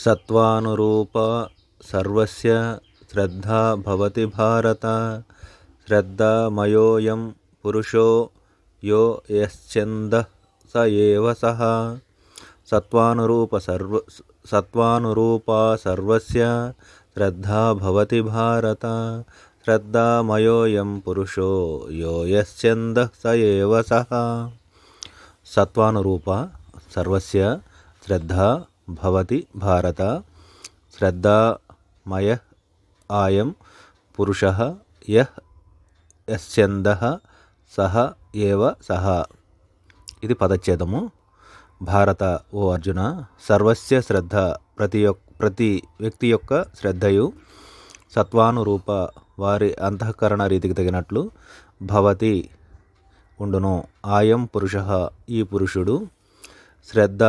సత్వానురూప సర్వస్య శ్రద్ధా భవతి భారత. శ్రద్ధామయోయం పురుషో యో యశ్చందః స ఏవ సః. సత్వానురూపా సర్వస్య శ్రద్ధా భవతి భారత. శ్రద్ధామయోయం పురుషో యో యశ్చందః స ఏవ సః. సత్వానురూప సర్వస్య శ్రద్ధా భవతి భారత. శ్రద్ధామయ అయం పురుషః యః యశ్చందః సహ ఏవ సహ. ఇది పదచ్ఛేదము. భారత, ఓ అర్జున, సర్వస్య శ్రద్ధ, ప్రతి వ్యక్తి యొక్క శ్రద్ధయు సత్వానురూప, వారి అంతఃకరణ రీతికి తగినట్లు, భవతి ఉండును. అయం పురుషః, ఈ పురుషుడు, శ్రద్ధ